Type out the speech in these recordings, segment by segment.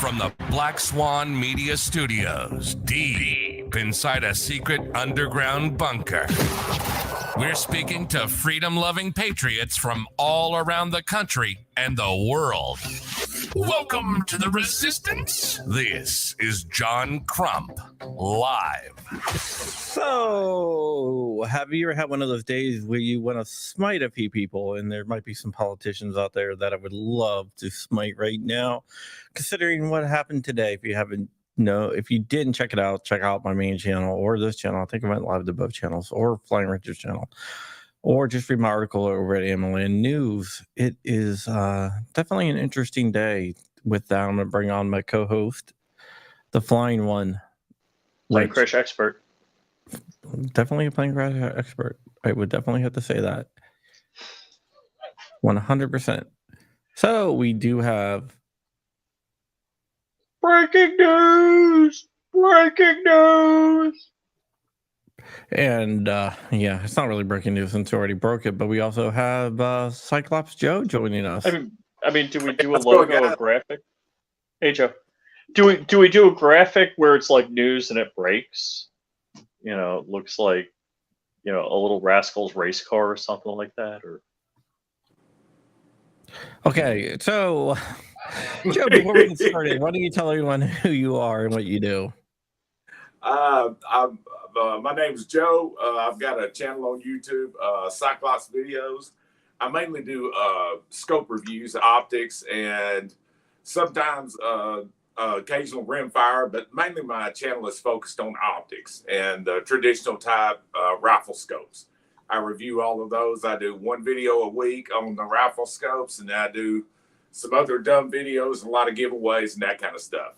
From the Black Swan Media Studios, deep inside a secret underground bunker, we're speaking to freedom-loving patriots from all around the country and the world. Welcome to the Resistance. This is John Crump, live. So, have you ever had one of those days where you want to smite a few people, and there might be some politicians out there that I would love to smite right now, considering what happened today? If you didn't check it out, check out my main channel or this channel. I think I went live to both channels, or Flying Richard's channel, or just read my article over at AMLN News. It is definitely an interesting day with that. I'm going to bring on my co-host, the Flying One. Plane crash expert. Definitely a plane crash expert. I would definitely have to say that. 100%. So we do have breaking news. And yeah, it's not really breaking news since we already broke it, but we also have Cyclops Joe joining us. I mean, do we do a logo or graphic? Hey Joe, do we do a graphic where it's like news and it breaks? You know, it looks like, you know, a little Rascals race car or something like that, or. Okay, so Joe, before we get started, why don't you tell everyone who you are and what you do? My name is Joe. I've got a channel on YouTube, Cyclops videos. I mainly do scope reviews, optics, and sometimes occasional rimfire, but mainly my channel is focused on optics and traditional type rifle scopes. I review all of those. I do one video a week on the rifle scopes, and I do some other dumb videos, and a lot of giveaways and that kind of stuff.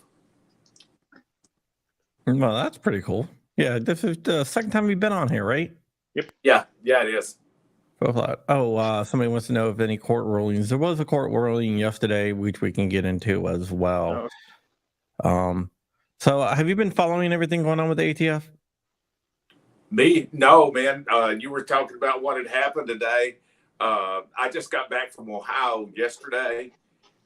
Well, that's pretty cool. Yeah, this is the second time you've been on here, right? Yep. Yeah, it is. Somebody wants to know if any court rulings. There was a court ruling yesterday, which we can get into as well. Oh. So have you been following everything going on with the ATF? Me? No, man. You were talking about what had happened today. I just got back from Ohio yesterday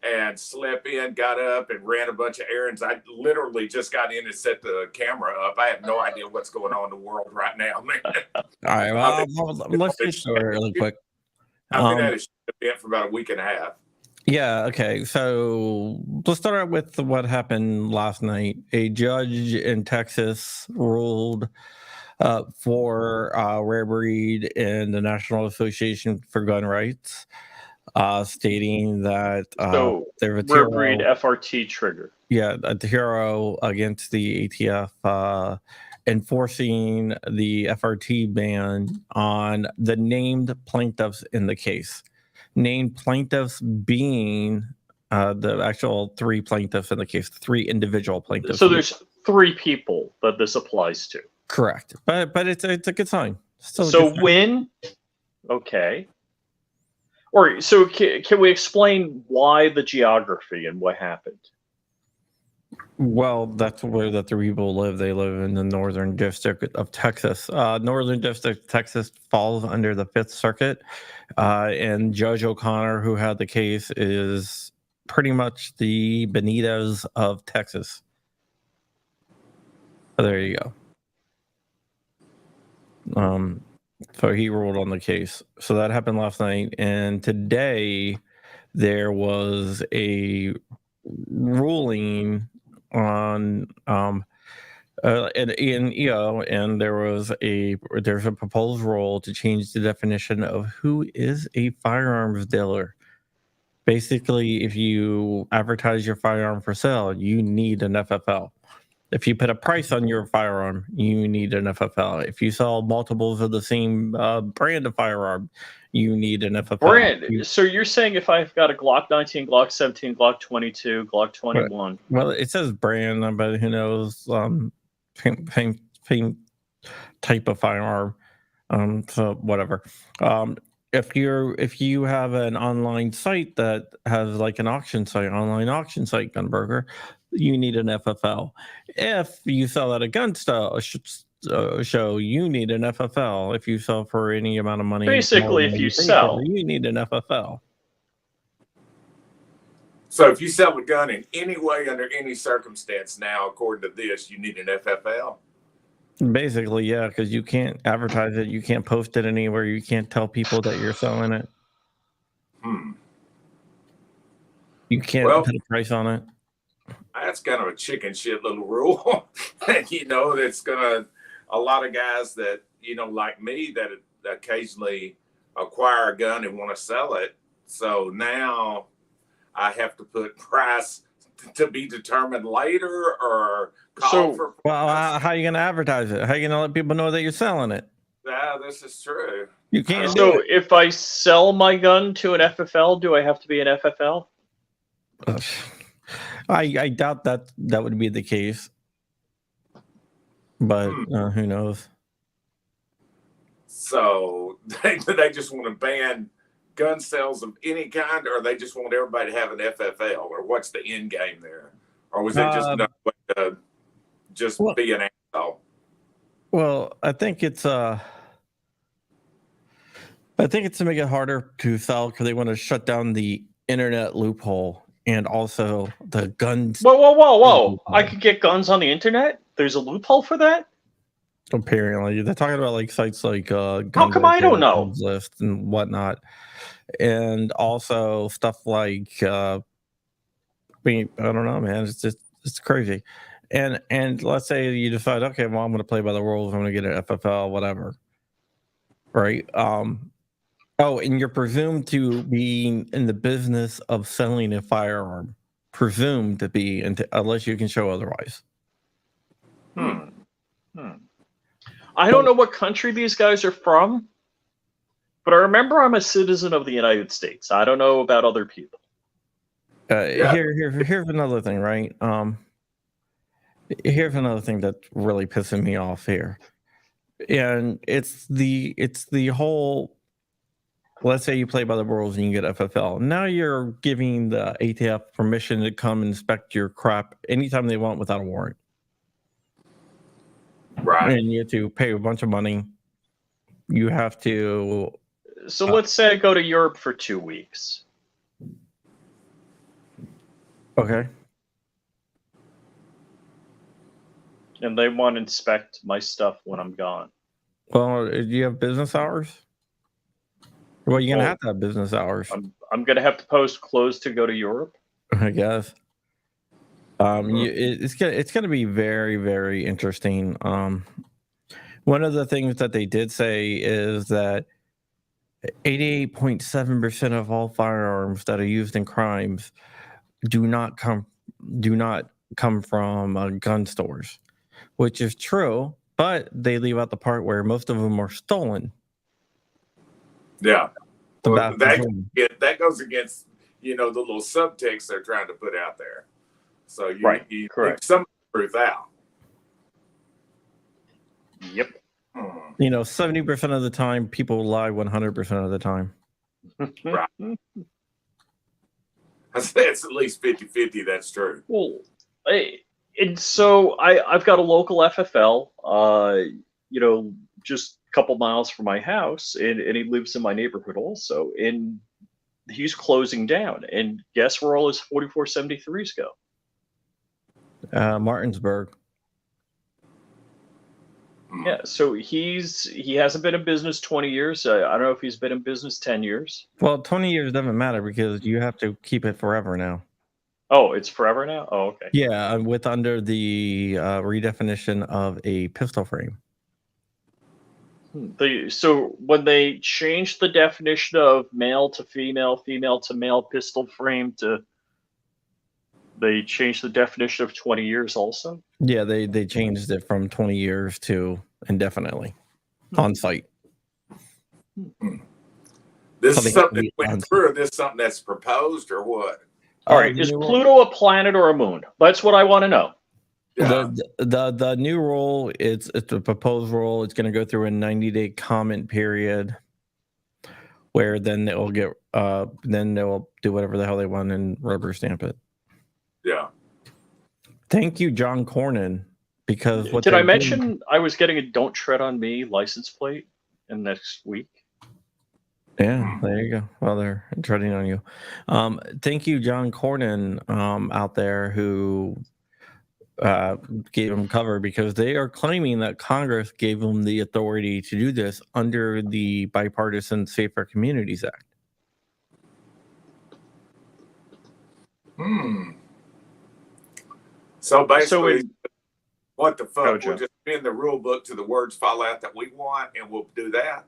and slept in, got up, and ran a bunch of errands. I literally just got in and set the camera up. I have no idea what's going on in the world right now, man. All right, well, let's get started really quick. I've been at a event for about a week and a half. Yeah, okay. So let's start out with what happened last night. A judge in Texas ruled for Rare Breed and the National Association for Gun Rights, stating that Rare Breed FRT trigger. Yeah, the hero against the ATF enforcing the FRT ban on the named plaintiffs in the case. Named plaintiffs being the actual three plaintiffs in the case, three individual plaintiffs. So there's three people that this applies to. Correct, but it's a good sign. Okay. Or so can we explain why the geography and what happened? Well, that's where the three people live. They live in the Northern District of Texas. Northern District of Texas falls under the Fifth Circuit, and Judge O'Connor, who had the case, is pretty much the Benitez of Texas. There you go. So he ruled on the case. So that happened last night, and today there was a ruling on and there's a proposed rule to change the definition of who is a firearms dealer. Basically, if you advertise your firearm for sale, you need an FFL. If you put a price on your firearm, you need an FFL. If you sell multiples of the same brand of firearm, you need an FFL. Brand. So you're saying if I've got a Glock 19, Glock 17, Glock 22, Glock 21. Well, it says brand, but who knows? Same type of firearm. So whatever. If you have an online site that has like an online auction site, Gunbroker, you need an FFL. If you sell at a gun show, you need an FFL. If you sell for any amount of money, Basically, if you sell, you need an FFL. So if you sell a gun in any way, under any circumstance now, according to this, you need an FFL? Basically, yeah, because you can't advertise it. You can't post it anywhere. You can't tell people that you're selling it. You can't put a price on it. That's kind of a chicken shit little rule. That's a lot of guys that, like me, that occasionally acquire a gun and want to sell it. So now I have to put price to be determined later, or call for. Well, how are you going to advertise it? How are you going to let people know that you're selling it? Yeah, this is true. You can't. So if I sell my gun to an FFL, do I have to be an FFL? I doubt that would be the case, but who knows? So they just want to ban gun sales of any kind, or they just want everybody to have an FFL, or what's the end game there? Or was it just another way to just be an asshole? Well, I think it's to make it harder to sell because they want to shut down the internet loophole and also the guns. Whoa! I could get guns on the internet? There's a loophole for that? Apparently, they're talking about like sites like how come I don't know? List and whatnot, and also stuff like I don't know, man. It's crazy. And let's say you decide, okay, well, I'm going to play by the rules. I'm going to get an FFL, whatever, right? And you're presumed to be in the business of selling a firearm, presumed to be, unless you can show otherwise. I don't know what country these guys are from, but I remember I'm a citizen of the United States. I don't know about other people. Here's another thing, right? Here's another thing that's really pissing me off here, and it's the whole. Let's say you play by the rules and you get FFL. Now you're giving the ATF permission to come inspect your crap anytime they want without a warrant. Right. And you have to pay a bunch of money. You have to. So let's say I go to Europe for 2 weeks. Okay. And they want to inspect my stuff when I'm gone. Well, do you have business hours? Well, you're gonna have to have business hours. I'm gonna have to post closed to go to Europe, I guess. It's gonna be very, very interesting. One of the things that they did say is that 88.7% of all firearms that are used in crimes do not come from gun stores, which is true, but they leave out the part where most of them are stolen. Yeah. That goes against, the little subtext they're trying to put out there. So you correct. Some truth out. Yep. 70% of the time, people lie 100% of the time. Right. I say it's at least 50-50. That's true. Well, and so I've got a local FFL, just a couple miles from my house, and he lives in my neighborhood also, and he's closing down. And guess where all his 4473s go? Martinsburg. Yeah, so he hasn't been in business 20 years. I don't know if he's been in business 10 years. Well, 20 years doesn't matter because you have to keep it forever now. Oh, it's forever now? Oh, okay. Yeah, with under the redefinition of a pistol frame. So when they changed the definition of male to female, female to male pistol frame they changed the definition of 20 years also? Yeah, they changed it from 20 years to indefinitely on site. This So is they something can that be on went through, or this is something that's proposed, or what? All right, the is new rule- Pluto a planet or a moon? That's what I want to know. Yeah. The new rule, it's a proposed rule. It's going to go through a 90-day comment period where then they'll get then they'll do whatever the hell they want and rubber stamp it. Yeah. Thank you, John Cornyn, because what Did I they're mention doing- I was getting a "Don't Tread on Me" license plate in next week? Yeah, there you go. Well, they're treading on you. Thank you, John Cornyn, out there who gave them cover because they are claiming that Congress gave them the authority to do this under the Bipartisan Safer Communities Act. So basically, in- what the fuck? Go, We'll Joe. just bend the rule book to the words fall out that we want, and we'll do that.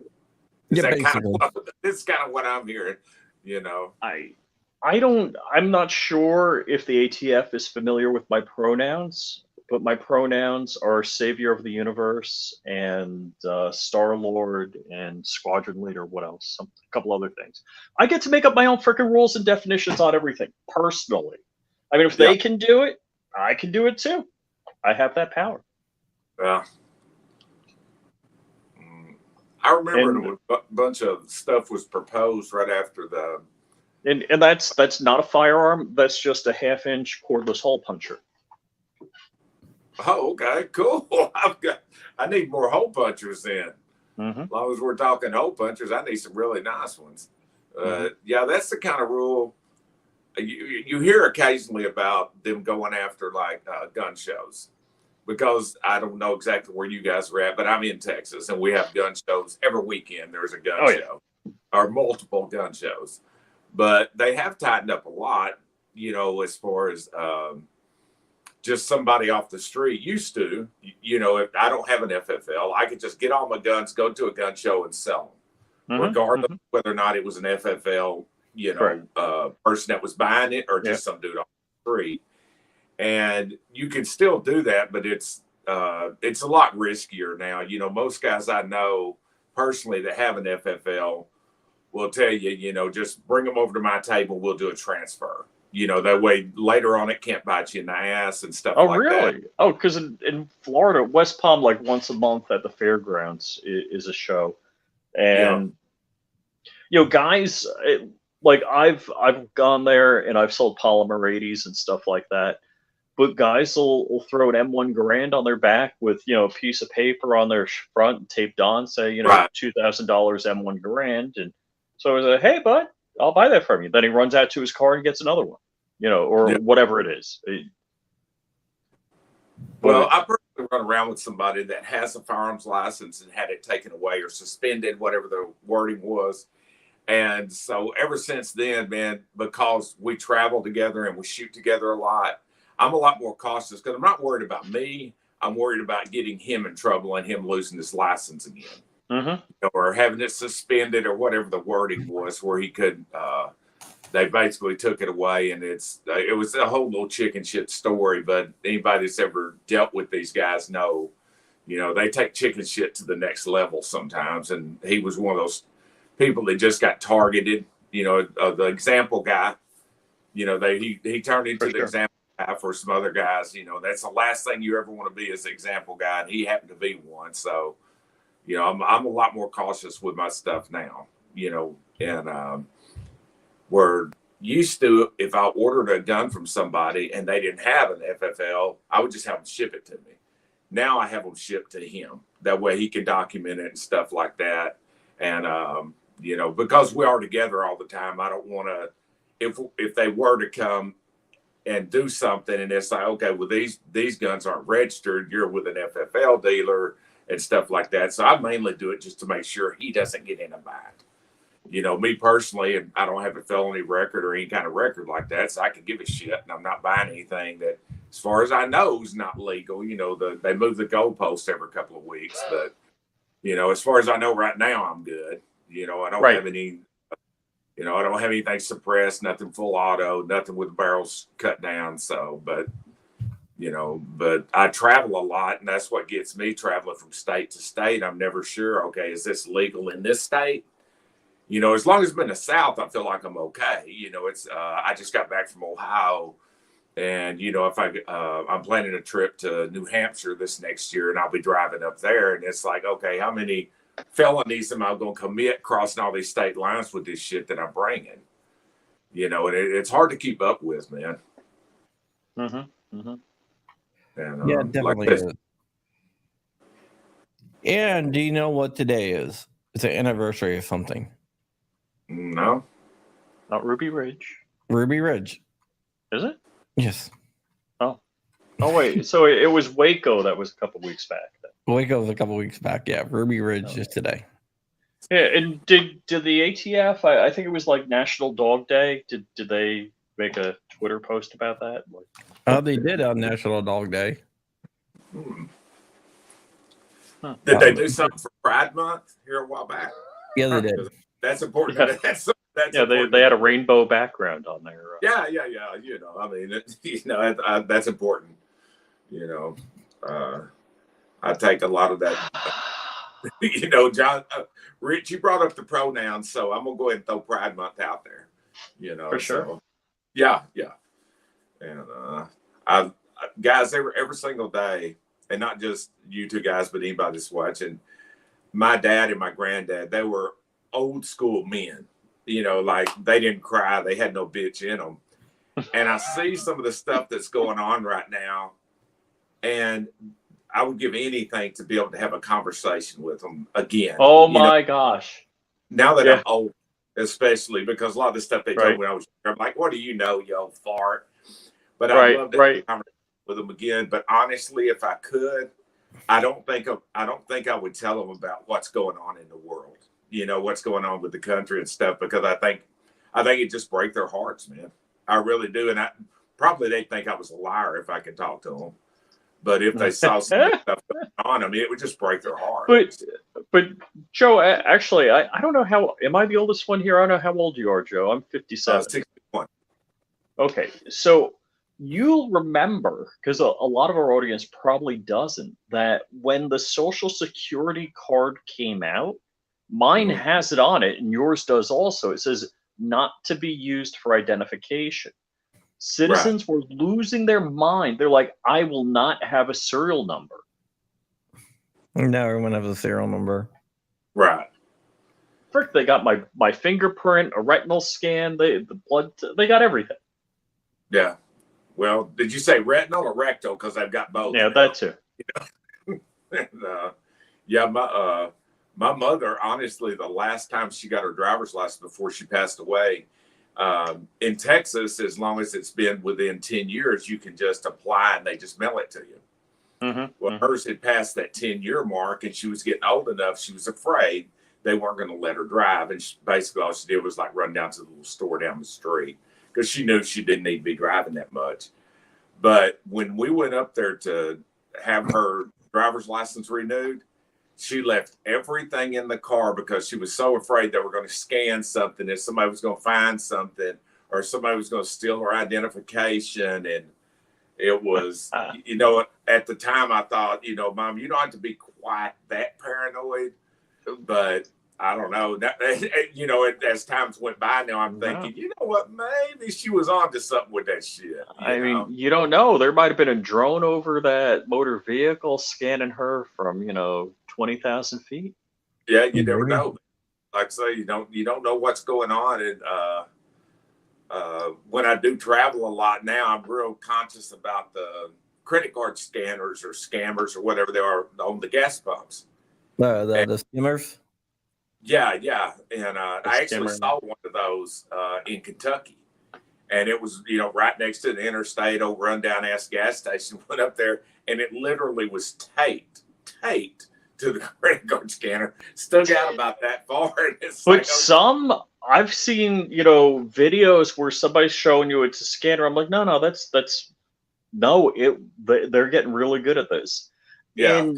Yeah, That kind basically. of what, this is kind of what I'm hearing. You know. I'm not sure if the ATF is familiar with my pronouns, but my pronouns are Savior of the Universe and Star Lord and Squadron Leader. What else? A couple other things. I get to make up my own freaking rules and definitions on everything personally. I mean, if they can do it, I can do it too. I have that power. Yeah. I remember a bunch of stuff was proposed right after the. And that's not a firearm. That's just a half-inch cordless hole puncher. Oh, okay, cool. I need more hole punchers then. Mm-hmm. As long as we're talking hole punchers, I need some really nice ones. Yeah, that's the kind of rule you hear occasionally about them going after like gun shows. Because I don't know exactly where you guys are at, but I'm in Texas and we have gun shows every weekend. There's a gun show or multiple gun shows, but they have tightened up a lot, you know, as far as just somebody off the street used to, you know, if I don't have an FFL, I could just get all my guns, go to a gun show and sell them, regardless of whether or not it was an FFL, you know, person that was buying it or just some dude off the street. And you can still do that, but it's a lot riskier now. You know, most guys I know personally that have an FFL will tell you, you know, just bring them over to my table. We'll do a transfer. You know, that way later on it can't bite you in the ass and stuff like that. Oh, really? Oh, because in Florida, West Palm, like once a month at the fairgrounds is a show. And, you know, guys, like I've gone there and I've sold polymer 80s and stuff like that. But guys will throw an M1 Garand on their back with, you know, a piece of paper on their front taped on, say, you know, $2,000 M1 Garand. And so I was like, hey, bud, I'll buy that from you. Then he runs out to his car and gets another one, you know, or whatever it is. Well, I personally run around with somebody that has a firearms license and had it taken away or suspended, whatever the wording was. And so ever since then, man, because we travel together and we shoot together a lot, I'm a lot more cautious because I'm not worried about me. I'm worried about getting him in trouble and him losing his license again, or having it suspended or whatever the wording was, where he could. They basically took it away, and it was a whole little chicken shit story. But anybody that's ever dealt with these guys know, you know, they take chicken shit to the next level sometimes. And he was one of those people that just got targeted. You know, the example guy. You know, he turned into the example for some other guys. You know, that's the last thing you ever want to be as an example guy, and he happened to be one. So, you know, I'm a lot more cautious with my stuff now, you know, and where used to, if I ordered a gun from somebody and they didn't have an FFL, I would just have them ship it to me. Now I have them shipped to him. That way he can document it and stuff like that. And, you know, because we are together all the time, I don't want to, if they were to come and do something and it's like, okay, well, these guns aren't registered, you're with an FFL dealer, and stuff like that. So I mainly do it just to make sure he doesn't get in a bind. You know, me personally, I don't have a felony record or any kind of record like that, so I can give a shit, and I'm not buying anything that, as far as I know, is not legal. You know, they move the goalpost every couple of weeks, but you know, as far as I know right now, I'm good. You know, I don't have any. You know, I don't have anything suppressed, nothing full auto, nothing with barrels cut down. So, but you know, but I travel a lot, and that's what gets me traveling from state to state. I'm never sure. Okay, is this legal in this state? You know, as long as I'm in the South, I feel like I'm okay. You know, it's I just got back from Ohio, and you know, if I'm planning a trip to New Hampshire this next year, and I'll be driving up there, and it's like, okay, how many felonies am I going to commit crossing all these state lines with this shit that I'm bringing? You know, and it's hard to keep up with, man. Mm-hmm. Mm-hmm. And, yeah, it definitely is. And do you know what today is? It's an anniversary of something. No. Not Ruby Ridge. Ruby Ridge. Is it? Yes. Oh, wait. So it was Waco that was a couple weeks back. Then. Waco was a couple weeks back. Yeah. Ruby Ridge is today. Yeah. And did the ATF, I think it was like National Dog Day. Did they make a Twitter post about that? They did on National Dog Day. Huh. Did they do something for Pride Month here a while back? Yeah, they did. That's important. Yeah. That's yeah, they had a rainbow background on there. Yeah. You know, I mean, you know, that's important. You know, I take a lot of that. You know, John, Rich, you brought up the pronouns, so I'm gonna go ahead and throw Pride Month out there. You know, for sure. So, yeah, and I guys, every single day, and not just you two guys, but anybody that's watching. My dad and my granddad, they were old school men. You know, like they didn't cry, they had no bitch in them. And I see some of the stuff that's going on right now, and I would give anything to be able to have a conversation with them again. Oh my gosh! Now that I'm old, especially because a lot of the stuff they told me when I was younger, I'm like, "What do you know, you old fart?" But I love to have a conversation with them again. But honestly, if I could, I don't think I would tell them about what's going on in the world. You know, what's going on with the country and stuff, because I think it just break their hearts, man. I really do, and they think I was a liar if I could talk to them. But if they saw some stuff going on, I mean, it would just break their heart. But Joe, actually, I don't know how. Am I the oldest one here? I don't know how old you are, Joe. I'm 57. 61. Okay, so you'll remember, because a lot of our audience probably doesn't, that when the Social Security card came out, mine has it on it, and yours does also. It says not to be used for identification. Citizens were losing their mind. They're like, I will not have a serial number. Now everyone has a serial number. Right. Frick, they got my fingerprint, a retinal scan, the blood, they got everything. Yeah. Well, did you say retinal or rectal? Because I've got both. Yeah, that too. And, my mother, honestly, the last time she got her driver's license before she passed away, in Texas, as long as it's been within 10 years, you can just apply and they just mail it to you. Mm-hmm. Well, hers had passed that 10-year mark, and she was getting old enough. She was afraid they weren't going to let her drive. And basically all she did was like run down to the little store down the street because she knew she didn't need to be driving that much. But when we went up there to have her driver's license renewed, she left everything in the car because she was so afraid they were going to scan something, and somebody was going to find something, or somebody was going to steal her identification. And it was, you know, at the time I thought, you know, Mom, you don't have to be quite that paranoid, but I don't know. You know, as times went by now, I'm thinking, you know what, maybe she was onto something with that shit. I mean, you don't know. There might have been a drone over that motor vehicle scanning her from, 20,000 feet. Yeah, you never know. Like I say, you don't know what's going on. And when I do travel a lot now, I'm real conscious about the credit card scanners or scammers or whatever they are on the gas pumps. The skimmers? Yeah. And I actually saw one of those in Kentucky. And it was, right next to the interstate, old rundown ass gas station. Went up there, and it literally was taped to the credit card scanner stuck out about that far. And it's But like, some I've seen, videos where somebody's showing you it's a scanner. I'm like, no, that's no. They're getting really good at this. yeah,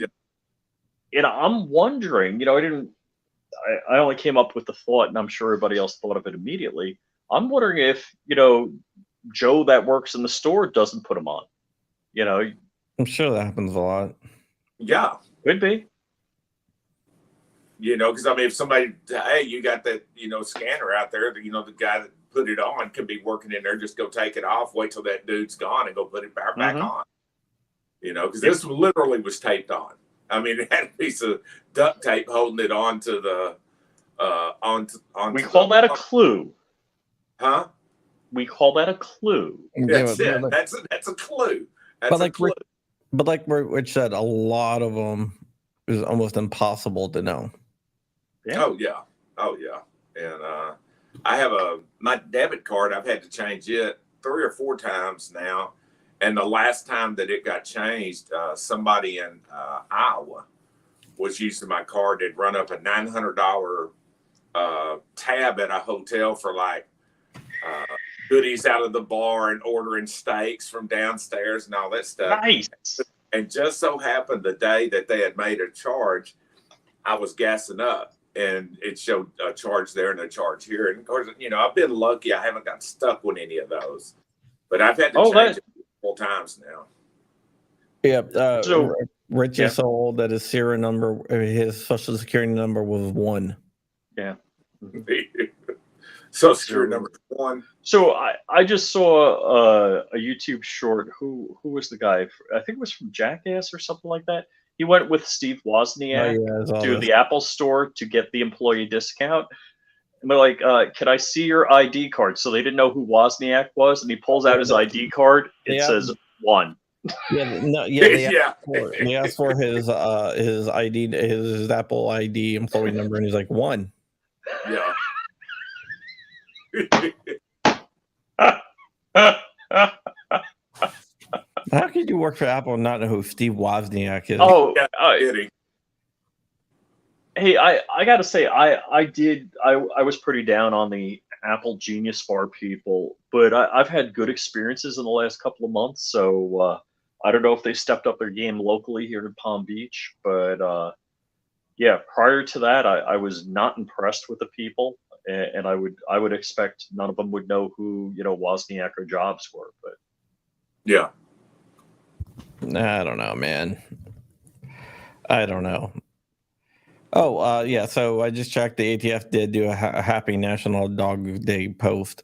And I'm wondering, I only came up with the thought, and I'm sure everybody else thought of it immediately. I'm wondering if, Joe that works in the store doesn't put them on. I'm sure that happens a lot. yeah. Could be. Because I mean, if somebody, hey, you got that, scanner out there, the guy that put it on could be working in there. Just go take it off, wait till that dude's gone, and go put it back on. Because this literally was taped on. I mean, it had a piece of duct tape holding it onto the We call that a clue. Huh? We call that a clue. That's it. That's a clue. That's a clue. But like Rich said, a lot of them is almost impossible to know. Yeah. Oh yeah. And I have my debit card. I've had to change it 3 or 4 times now. And the last time that it got changed, somebody in Iowa was using my card. They'd run up a $900 tab at a hotel for like goodies out of the bar and ordering steaks from downstairs and all that stuff. Nice. And just so happened the day that they had made a charge, I was gassing up and it showed a charge there and a charge here. And of course, I've been lucky. I haven't got stuck with any of those, but I've had to change it multiple times now. Yeah. So Rich is so old that his serial number, his social security number was 1. Yeah. Social security number 1. So I just saw a YouTube short. Who was the guy? I think it was from Jackass or something like that. He went with Steve Wozniak to the Apple store to get the employee discount. And they're like, can I see your ID card? So they didn't know who Wozniak was. And he pulls out his ID card. It says 1. They asked for his ID, his Apple ID employee number, and he's like 1. Yeah. How could you work for Apple and not know who Steve Wozniak is? Oh, Kidding. Hey, I gotta say, I was pretty down on the Apple Genius Bar people, but I've had good experiences in the last couple of months. So I don't know if they stepped up their game locally here in Palm Beach, but yeah, prior to that, I was not impressed with the people, and I would expect none of them would know who Wozniak or Jobs were. But yeah, I don't know, man. I don't know. Oh, yeah. So I just checked. The ATF did do a happy National Dog Day post.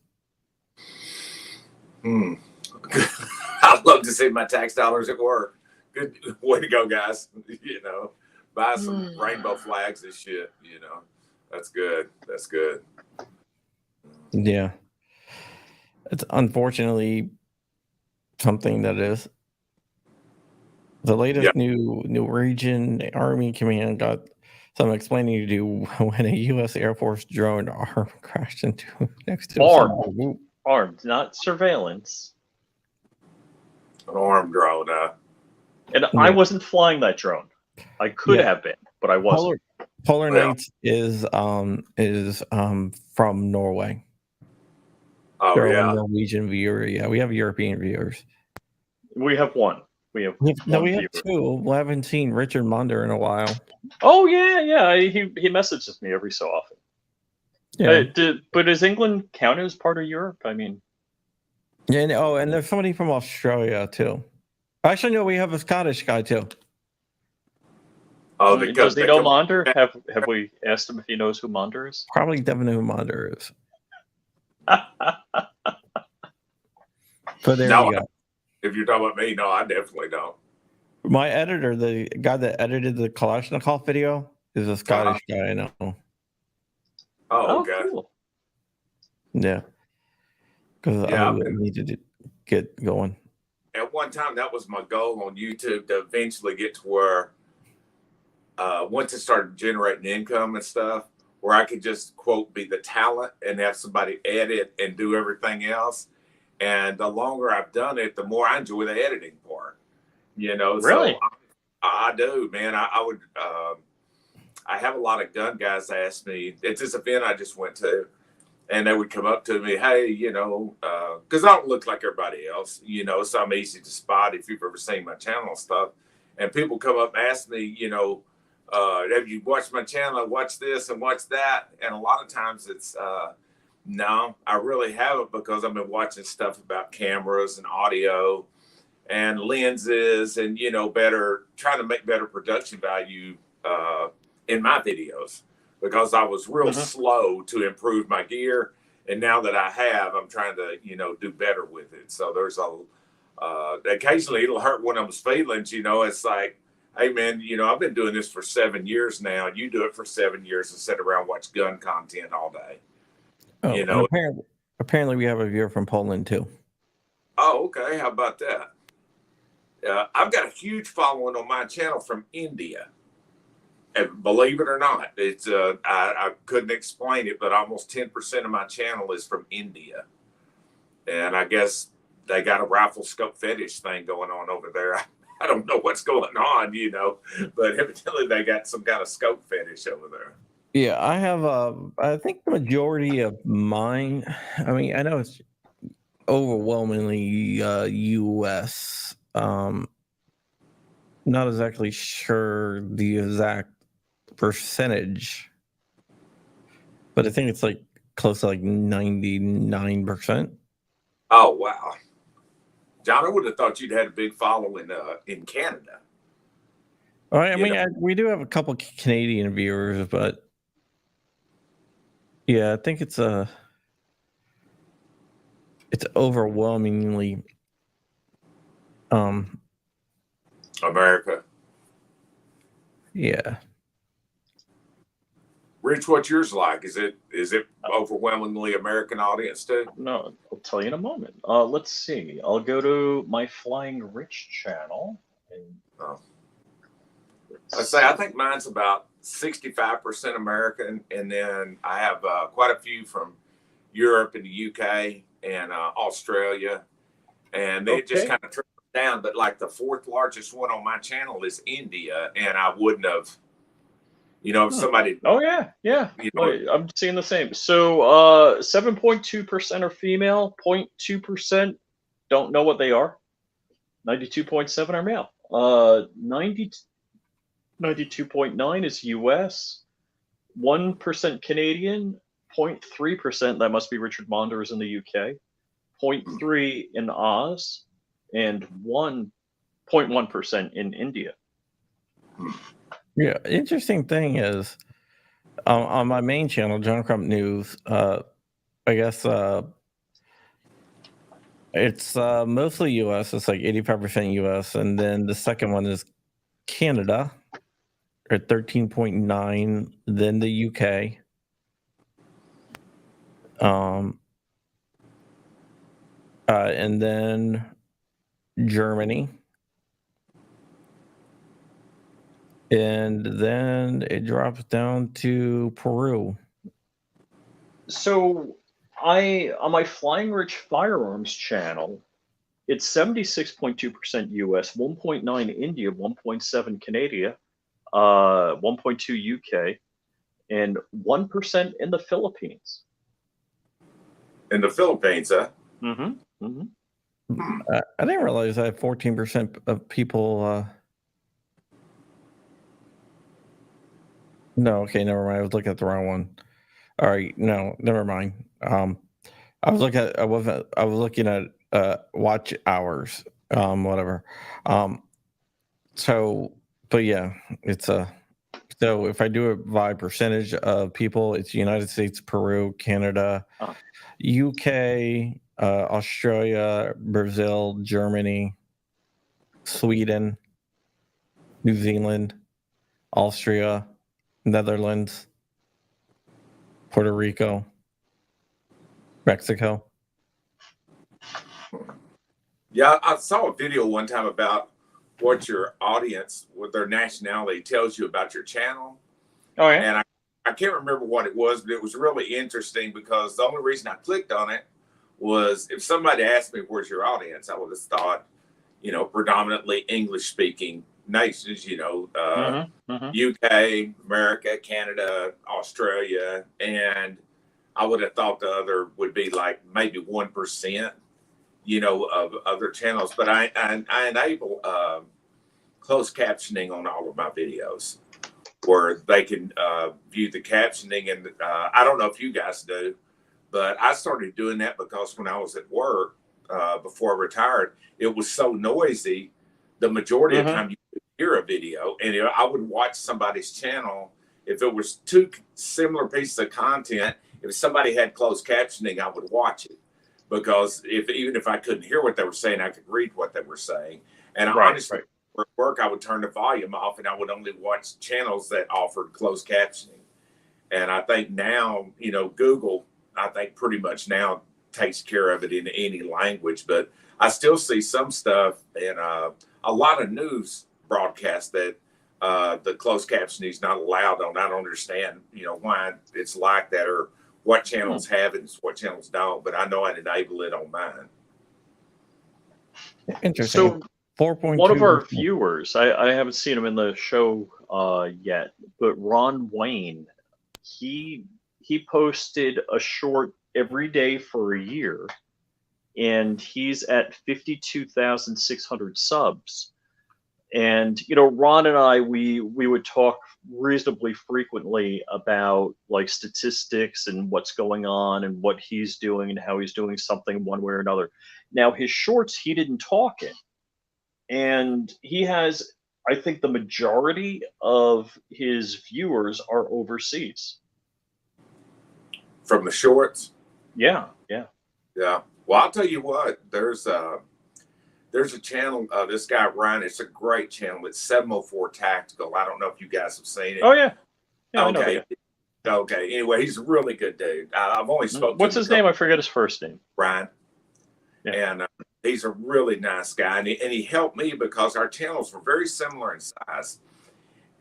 I'd love to see my tax dollars at work. Good way to go, guys. Buy some rainbow flags and shit. That's good. That's good. Yeah. It's unfortunately something that is. The latest new region Army command got some explaining to do when a U.S. Air Force drone arm crashed into next to armed, not surveillance. An armed drone, and I wasn't flying that drone. I could have been, but I wasn't. Polar Nights is from Norway. Oh, They're yeah. a Norwegian viewer. Yeah, we have European viewers. We have one. We have 2. We haven't seen Richard Munder in a while. Oh yeah. He messages me every so often. Yeah. But does England count as part of Europe? I mean. Yeah. And there's somebody from Australia too. Actually, no, we have a Scottish guy too. Oh, does he know Monder? Have we asked him if he knows who Monder is? Probably definitely know who Monder is. But there you go. If you're talking about me, no, I definitely don't. My editor, the guy that edited the Kalashnikov video, is a Scottish guy I know. Oh, okay. Cool. Yeah. Because I needed to get going. At one time, that was my goal on YouTube, to eventually get to where once it started generating income and stuff, where I could just, quote, be the talent and have somebody edit and do everything else. And the longer I've done it, the more I enjoy the editing part. Really? I do, man. I would. I have a lot of gun guys ask me at this event I just went to, and they would come up to me, hey, because I don't look like everybody else, so I'm easy to spot if you've ever seen my channel and stuff. And people come up and ask me, have you watched my channel? Watch this and watch that. And a lot of times it's, no, I really haven't, because I've been watching stuff about cameras and audio and lenses and, trying to make better production value in my videos, because I was real slow to improve my gear. And now that I have, I'm trying to, do better with it. So there's occasionally it'll hurt one of them's feelings, it's like, hey man, I've been doing this for 7 years now. You do it for 7 years and sit around and watch gun content all day. Oh, apparently we have a viewer from Poland too. Oh, okay. How about that? I've got a huge following on my channel from India. And believe it or not, it's I couldn't explain it, but almost 10% of my channel is from India. And I guess they got a rifle scope fetish thing going on over there. I don't know what's going on, but evidently they got some kind of scope fetish over there. Yeah, I have. I think the majority of mine. I mean, I know it's overwhelmingly U.S. Not exactly sure the exact percentage, but I think it's like close to like 99%. Oh wow, John! I would have thought you'd had a big following in Canada. All right, I mean, we do have a couple Canadian viewers, but yeah, I think it's overwhelmingly America. Yeah. Rich, what's yours like? Is it overwhelmingly American audience too? No, I'll tell you in a moment. Let's see. I'll go to my Flying Rich channel. And I think mine's about 65% American, and then I have quite a few from Europe and the UK and Australia, and they just kind of trickle down. But like the fourth largest one on my channel is India, and I wouldn't have, if somebody. Oh yeah. I'm seeing the same. So 7.2% are female, 0.2% don't know what they are. 92.7 are male. 92.9 is US. 1% Canadian. 0.3%, that must be Richard Monders in the UK. 0.3 in Oz, and 1.1% in India. Yeah, interesting thing is, on my main channel, John Crump News, I guess it's mostly U.S. It's like 85% U.S., and then the second one is Canada at 13.9, then the U.K. And then Germany. And then it drops down to Peru. So on my Flying Rich Firearms channel, it's 76.2% US, 1.9 India, 1.7 Canada, 1.2 UK, and 1% in the Philippines. In the Philippines, huh? Mm-hmm. Mm-hmm. I didn't realize I had 14% of people. No, okay, never mind. I was looking at the wrong one. All right, no, never mind. I was looking at watch hours, whatever. So, but yeah, it's so if I do it by percentage of people, it's United States, Peru, Canada, UK, Australia, Brazil, Germany, Sweden, New Zealand, Austria, Netherlands, Puerto Rico, Mexico. Yeah, I saw a video one time about what your audience, what their nationality tells you about your channel. Oh, yeah. And I can't remember what it was, but it was really interesting because the only reason I clicked on it was if somebody asked me, where's your audience? I would have thought, predominantly English speaking, nations, Mm-hmm. UK, America, Canada, Australia, and I would have thought the other would be like maybe 1%, of other channels. But I enable closed captioning on all of my videos, where they can view the captioning. And I don't know if you guys do, but I started doing that because when I was at work before I retired, it was so noisy. The majority of the time you could hear a video, and I would watch somebody's channel. If it was two similar pieces of content, if somebody had closed captioning, I would watch it, because even if I couldn't hear what they were saying, I could read what they were saying. And honestly, at work, I would turn the volume off, and I would only watch channels that offered closed captioning. And I think now, Google, I think pretty much now takes care of it in any language. But I still see some stuff in a lot of news broadcasts that the closed captioning is not allowed on. I don't understand, why it's like that, or what channels have it and what channels don't. But I know I'd enable it on mine. Interesting. So 4.2. one of our viewers, I haven't seen him in the show yet, but Ron Wayne, he posted a short every day for a year, and he's at 52,600 subs. And Ron and I, we would talk reasonably frequently about like statistics and what's going on and what he's doing and how he's doing something one way or another. Now his shorts, he didn't talk in, and he has, I think, the majority of his viewers are overseas. From the shorts? Yeah. Well, I'll tell you what, there's a channel, this guy Ryan, it's a great channel. It's 704 Tactical. I don't know if you guys have seen it. Oh yeah. Okay. Okay. Anyway, he's a really good dude. I've only spoken. What's his name? I forget his first name. Ryan. Yeah. And he's a really nice guy, and he helped me because our channels were very similar in size,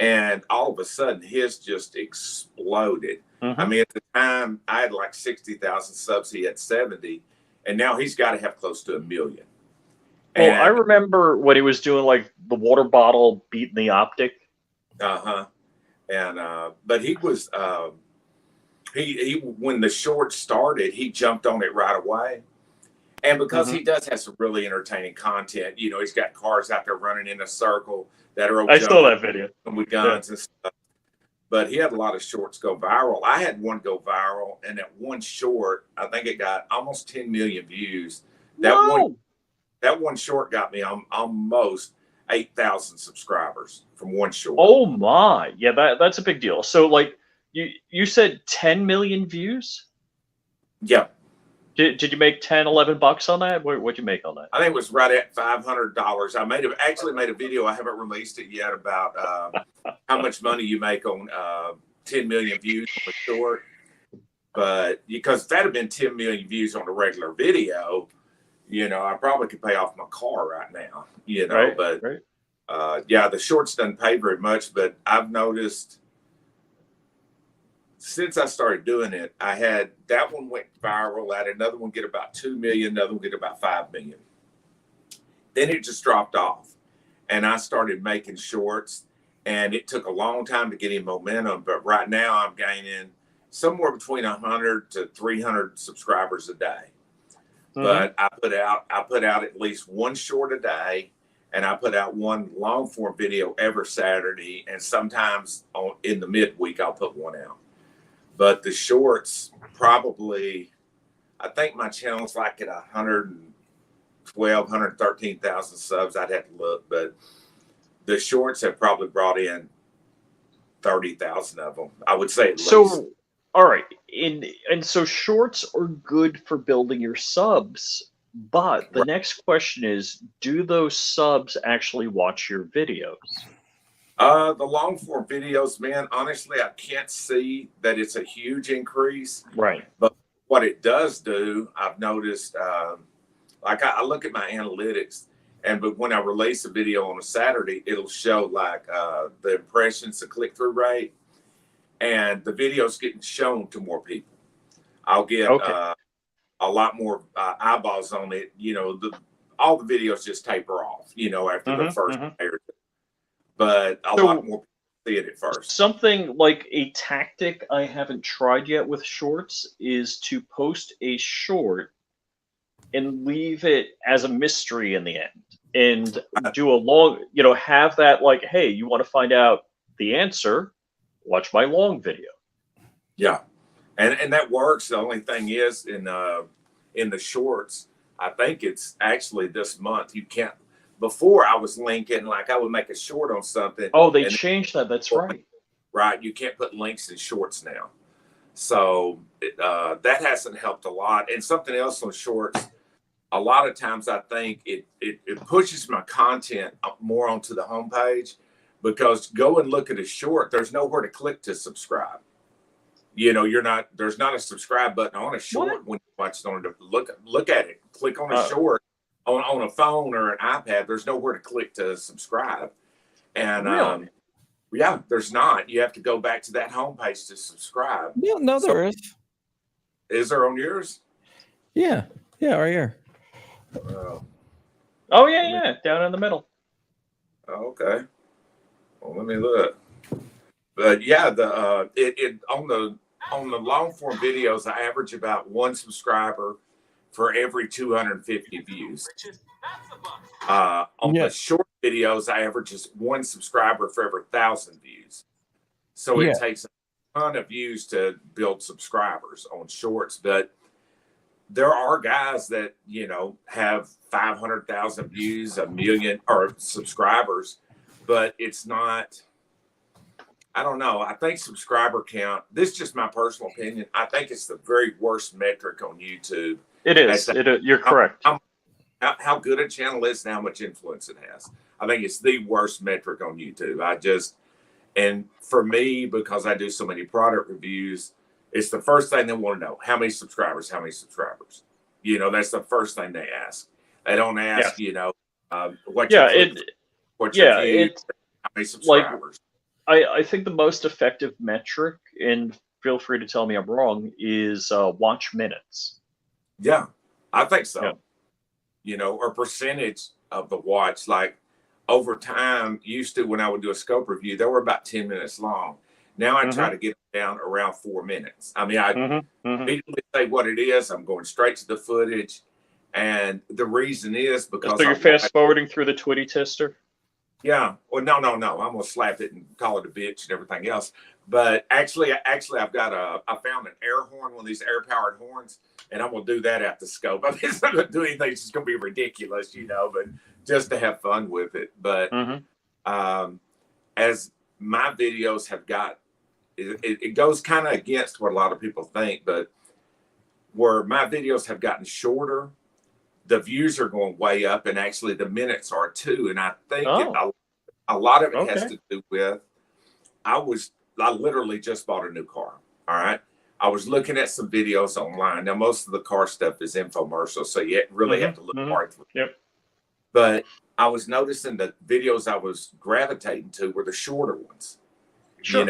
and all of a sudden his just exploded. Mm-hmm. I mean, at the time I had like 60,000 subs. He had 70, and now he's got to have close to 1 million. Well, I remember when he was doing like the water bottle beating the optic. And but he was he when the short started, he jumped on it right away. And because he does have some really entertaining content, he's got cars out there running in a circle that are. I saw that video with guns and stuff. But he had a lot of shorts go viral. I had one go viral, and that one short, I think it got almost 10 million views. That one short got me almost 8,000 subscribers from one short. Oh my! Yeah, that's a big deal. So, like, you said 10 million views? Yeah. Did you make $10-11 on that? What'd you make on that? I think it was right at $500. I actually made a video. I haven't released it yet about how much money you make on 10 million views on a short. But because if that had been 10 million views on a regular video, I probably could pay off my car right now. Yeah, the shorts doesn't pay very much, but I've noticed since I started doing it, I had that one went viral. I had another one get about 2 million, another one get about 5 million. Then it just dropped off, and I started making shorts, and it took a long time to get in momentum. But right now, I'm gaining somewhere between 100 to 300 subscribers a day. But I put out at least one short a day, and I put out one long form video every Saturday, and sometimes in the midweek I'll put one out. But the shorts probably, I think my channel's like at 112, 113,000 subs. I'd have to look, but the shorts have probably brought in 30,000 of them. I would say at least. All right, and so shorts are good for building your subs, but the next question is, do those subs actually watch your videos? The long form videos, man, honestly, I can't see that it's a huge increase. Right. But what it does do, I've noticed, like I look at my analytics, but when I release a video on a Saturday, it'll show like the impressions, the click-through rate. And the video's getting shown to more people. I'll get a lot more eyeballs on it. All the videos just taper off, after the first day or two. but a So- lot more people see it at first. Something like a tactic I haven't tried yet with shorts is to post a short and leave it as a mystery in the end, and do a long, have that like, hey, you want to find out the answer? Watch my long video. Yeah, and that works. The only thing is in the shorts, I think it's actually this month. You can't. Before I was linking, like I would make a short on something. Oh, they and changed that. That's right. right, you can't put links in shorts now. So that hasn't helped a lot. And something else on shorts, a lot of times I think it pushes my content more onto the homepage, because go and look at a short, there's nowhere to click to subscribe. There's not a subscribe button on a short when you watch it on it. Look at it. Click on a short on a phone or an iPad. There's nowhere to click to subscribe. And Really? yeah, there's not. You have to go back to that homepage to subscribe. Yeah, no, there is. Is there on yours? Yeah, right here. Oh yeah, down in the middle. Okay. Well, let me look. But yeah, it on the long form videos, I average about 1 subscriber for every 250 views. On the short videos, I average just 1 subscriber for every 1,000 views. So it takes a ton of views to build subscribers on shorts. But there are guys that have 500,000 views, 1 million or subscribers, but it's not. I don't know. I think subscriber count. This is just my personal opinion. I think it's the very worst metric on YouTube. It is. You're correct. How good a channel is and how much influence it has. I think it's the worst metric on YouTube. And for me, because I do so many product reviews, it's the first thing they want to know. How many subscribers? How many subscribers? That's the first thing they ask. They don't ask, what your views, how many subscribers. I think the most effective metric, and feel free to tell me I'm wrong, is watch minutes. Yeah, I think so. Or percentage of the watch. Like over time, used to when I would do a scope review, they were about 10 minutes long. Now I try to get them down around 4 minutes. I mean, I immediately say what it is. I'm going straight to the footage. And the reason is because so you're fast forwarding through the Twitty tester? Yeah. Well, no. I'm gonna slap it and call it a bitch and everything else. But actually, I found an air horn, one of these air powered horns, and I'm gonna do that at the scope. I mean, it's not gonna do anything. It's just gonna be ridiculous, but just to have fun with it. But as my videos have got, it goes kind of against what a lot of people think, but where my videos have gotten shorter, the views are going way up, and actually the minutes are too. And I think a lot of it has to do with I literally just bought a new car. All right. I was looking at some videos online. Now, most of the car stuff is infomercial, so you really have to look hard for it. Yep. But I was noticing the videos I was gravitating to were the shorter ones. Sure.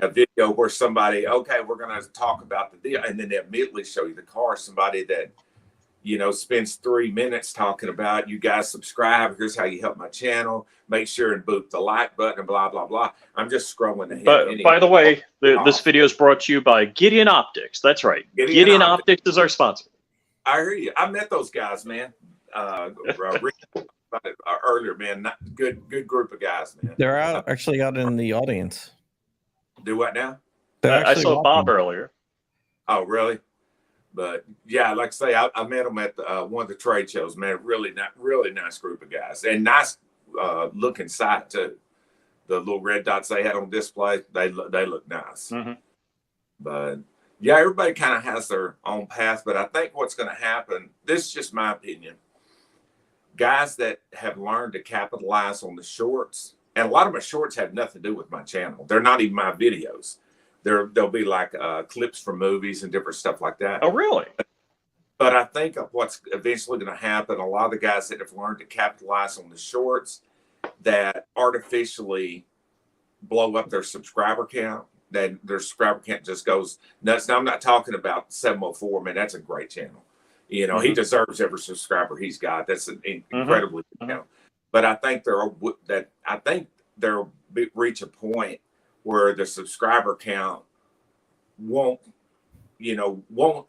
A video where somebody, we're going to talk about the deal, and then they immediately show you the car. Somebody that spends 3 minutes talking about, you guys subscribe. Here's how you help my channel. Make sure and boot the like button and blah, blah, blah. I'm just scrolling ahead. But by the way, this video is brought to you by Gideon Optics. That's right. Gideon Optics is our sponsor. I hear you. I met those guys, man. Earlier, man. Good group of guys, man. They're actually out in the audience. Do what now? I saw Bob earlier. Oh, really? But yeah, like I say, I met them at one of the trade shows. Man, really nice group of guys, and nice looking site too. The little red dots they had on display, they look nice. But yeah, everybody kind of has their own path. But I think what's going to happen, this is just my opinion, guys that have learned to capitalize on the shorts, and a lot of my shorts have nothing to do with my channel. They're not even my videos. There'll be like clips from movies and different stuff like that. Oh, really? But I think what's eventually going to happen, a lot of the guys that have learned to capitalize on the shorts that artificially blow up their subscriber count, that their subscriber count just goes nuts. Now, I'm not talking about 704, man. That's a great channel. He deserves every subscriber he's got. That's an incredibly good channel. But I think they'll reach a point where the subscriber count won't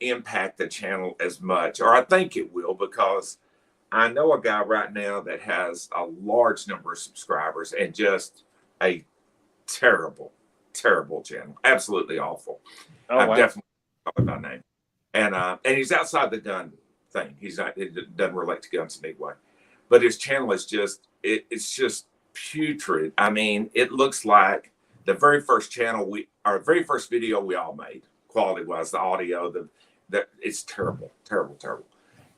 impact the channel as much, or I think it will, because I know a guy right now that has a large number of subscribers and just a terrible channel, absolutely awful. Oh, I've wow. definitely called by name, and he's outside the gun thing. He's not. It doesn't relate to guns in any way, but his channel is just it's just putrid. I mean, it looks like the very first video we all made, quality wise, the audio, it's terrible.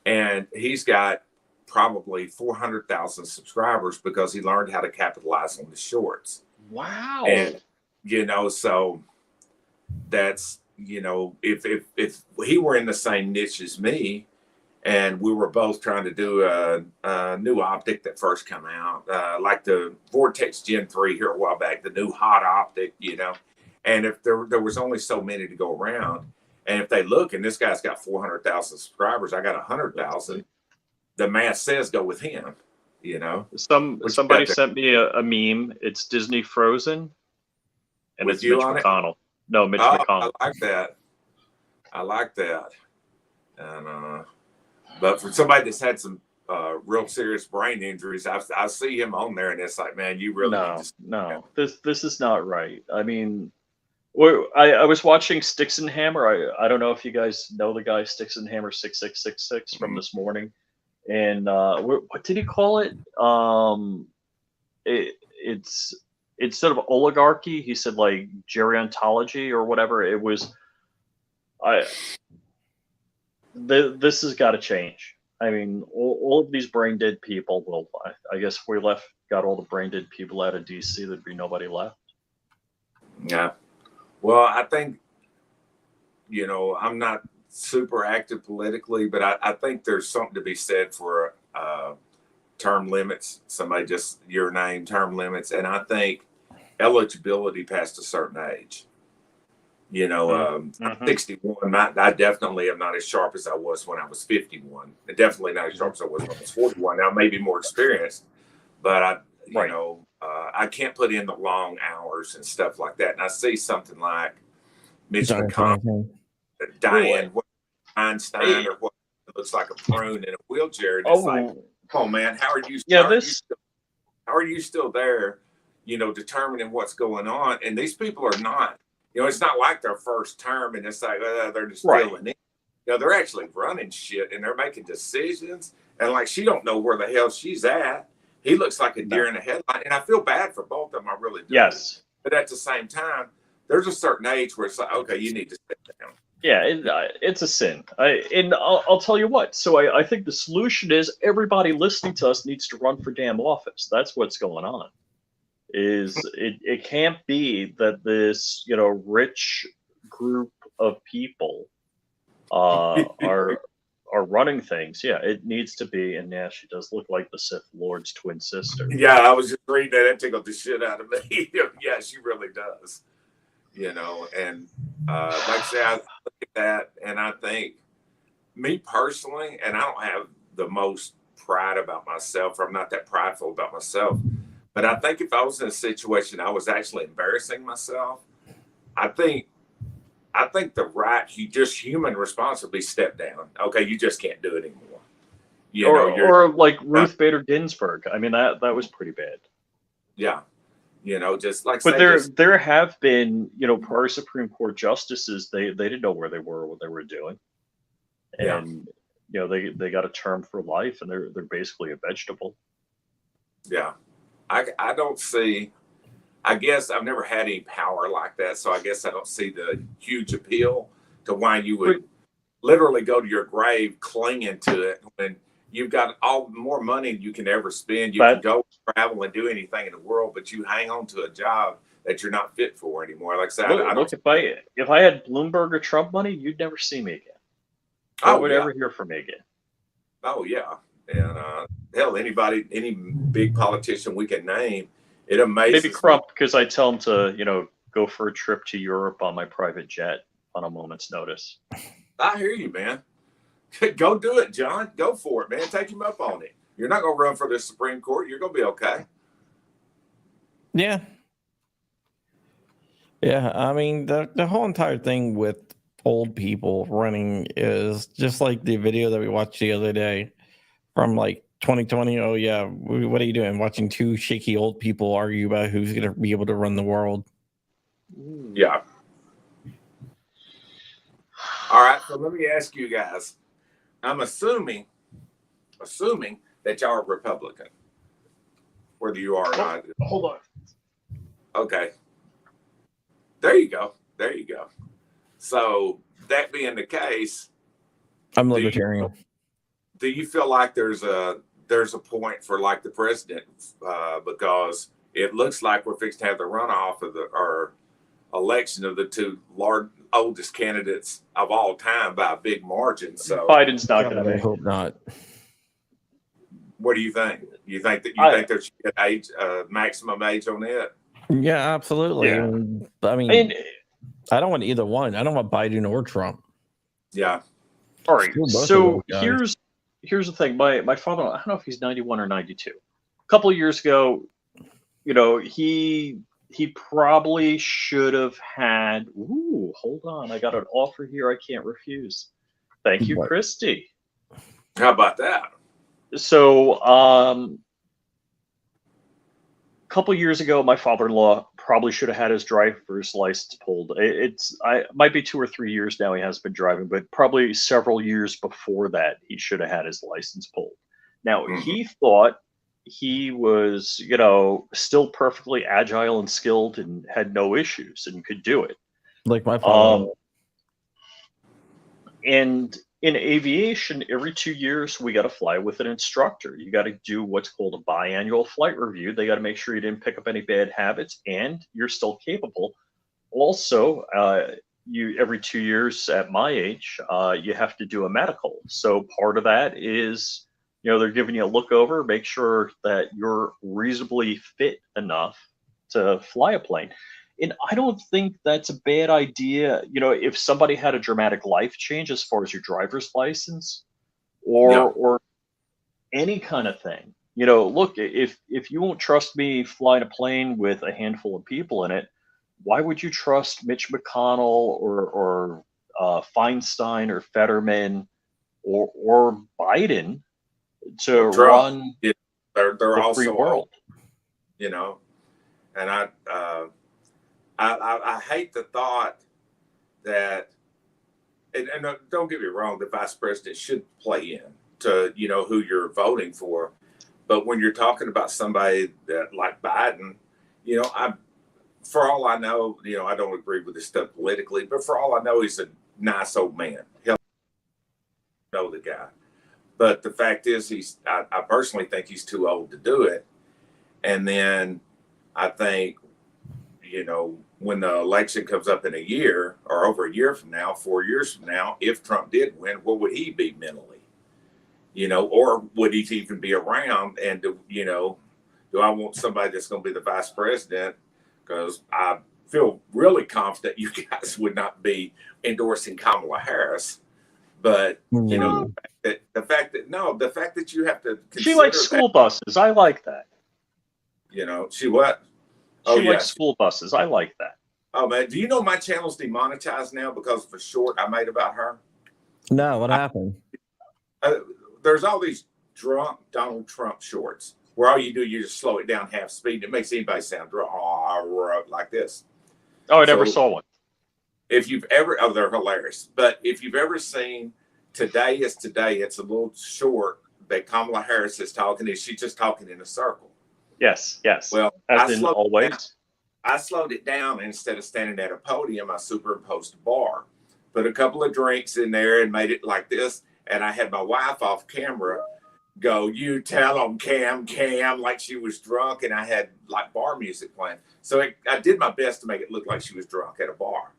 And he's got probably 400,000 subscribers because he learned how to capitalize on the shorts. Wow. And so that's if he were in the same niche as me, and we were both trying to do a new optic that first come out, like the Vortex Gen 3 here a while back, the new hot optic, and if there was only so many to go around, and if they look and this guy's got 400,000 subscribers, I got 100,000, the math says go with him, Somebody sent me a meme. It's Disney Frozen, and With it's you Mitch on it? McConnell. No, Mitch McConnell. I like that. And but for somebody that's had some real serious brain injuries, I see him on there, and it's like, man, you really No. This is not right. I mean, I was watching Sticks and Hammer. I don't know if you guys know the guy Sticks and Hammer 6666 from this morning. And what did he call it? It's instead of oligarchy, he said like gerontology or whatever. It was this has got to change. I mean, all of these brain dead people. Well, I guess if we got all the brain dead people out of DC, there'd be nobody left. Yeah. Well, I think I'm not super active politically, but I think there's something to be said for term limits. Somebody just your name, term limits, and I think eligibility past a certain age. I'm 61. I definitely am not as sharp as I was when I was 51, and definitely not as sharp as I was when I was 41. Now, maybe more experienced, but I can't put in the long hours and stuff like that. And I see something like Mitch McConnell, Diane Einstein, or what looks like a prune in a wheelchair. And it's like, come on, man, how are you? How are you still there? Determining what's going on, and these people are not. It's not like their first term, and it's like they're just filling in. They're actually running shit, and they're making decisions. And like, she don't know where the hell she's at. He looks like a deer in a headlight, and I feel bad for both of them. I really do. Yes. But at the same time, there's a certain age where it's like, okay, you need to sit down. Yeah, it's a sin. I'll tell you what. So I think the solution is everybody listening to us needs to run for damn office. That's what's going on. It can't be that this rich group of people are running things. Yeah, it needs to be. And yeah, she does look like the Sith Lord's twin sister. Yeah, I was just reading that. It tickled the shit out of me. Yeah, she really does. And like I say, I look at that and I think, me personally, and I don't have the most pride about myself, or I'm not that prideful about myself, but I think if I was in a situation I was actually embarrassing myself, I think just human response would be step down. Okay, you just can't do it anymore. Or like Ruth Bader Ginsburg. I mean, that was pretty bad. Yeah. Just like. But there have been prior Supreme Court justices. They didn't know where they were, what they were doing, and they got a term for life, and they're basically a vegetable. Yeah, I don't see. I guess I've never had any power like that, so I guess I don't see the huge appeal to why you would literally go to your grave clinging to it when you've got all more money you can ever spend. You can go travel and do anything in the world, but you hang on to a job that you're not fit for anymore. Like I said, look, if I had Bloomberg or Trump money, you'd never see me again. I would ever hear from me again. Oh yeah, and hell, any big politician we can name, it amazes. Maybe Trump, because I tell him to go for a trip to Europe on my private jet on a moment's notice. I hear you, man. Go do it, John. Go for it, man. Take him up on it. You're not going to run for the Supreme Court. You're going to be okay. Yeah. Yeah. I mean, the whole entire thing with old people running is just like the video that we watched the other day from like 2020. Oh, yeah. What are you doing? Watching two shaky old people argue about who's going to be able to run the world. Yeah. All right. So let me ask you guys. I'm assuming that y'all are Republican, whether you are or not. Hold on. Okay. There you go. So that being the case, I'm libertarian. do you feel like there's a point for like the president because it looks like we're fixed to have the runoff of our election of the two oldest candidates of all time by a big margin. So Biden's not going to I make. hope not. what do you think? You think think there should be an age, maximum age on it? Yeah, absolutely. Yeah. I mean, I don't want either one. I don't want Biden or Trump. Yeah. All right. Screw both of So those guys. here's the thing. My father, I don't know if he's 91 or 92. A couple of years ago, he probably should have had. Ooh, hold on. I got an offer here I can't refuse. Thank you, What? Christy. How about that? So, a couple years ago, my father-in-law probably should have had his driver's license pulled. It might be 2 or 3 years now he has been driving, but probably several years before that he should have had his license pulled. Now he thought he was, still perfectly agile and skilled and had no issues and could do it. Like my father. And in aviation, every 2 years, we got to fly with an instructor. You got to do what's called a biannual flight review. They got to make sure you didn't pick up any bad habits and you're still capable. Also, every 2 years at my age, you have to do a medical. So part of that is, they're giving you a look over, make sure that you're reasonably fit enough to fly a plane. And I don't think that's a bad idea. If somebody had a dramatic life change as far as your driver's license or any kind of thing, look, if you won't trust me flying a plane with a handful of people in it, why would you trust Mitch McConnell or Feinstein or Fetterman or Biden to run they're also free world? And I hate the thought that, and don't get me wrong, the vice president should play in to, who you're voting for. But when you're talking about somebody that like Biden, for all I know, I don't agree with this stuff politically, but for all I know, he's a nice old man. He'll know the guy. But the fact is, I personally think he's too old to do it. And then I think, when the election comes up in a year or over a year from now, 4 years from now, if Trump did win, where would he be mentally? Or would he even be around? And, do I want somebody that's going to be the vice president? Because I feel really confident you guys would not be endorsing Kamala Harris. But, the fact that you have to consider she likes school buses. I like that. She what? She likes school buses. I like that. Oh, man. Do you know my channel's demonetized now because of a short I made about her? No, what happened? There's all these drunk Donald Trump shorts where all you do, you just slow it down half speed. It makes anybody sound drunk like this. Oh, I never saw one. If you've ever, they're hilarious. But if you've ever seen Today is Today, it's a little short that Kamala Harris is talking. She's just talking in a circle. Yes. Well, as in always. I slowed it down. Instead of standing at a podium, I superimposed a bar, put a couple of drinks in there and made it like this. And I had my wife off camera go, "You tell them, Cam," like she was drunk. And I had like bar music playing. So I did my best to make it look like she was drunk at a bar.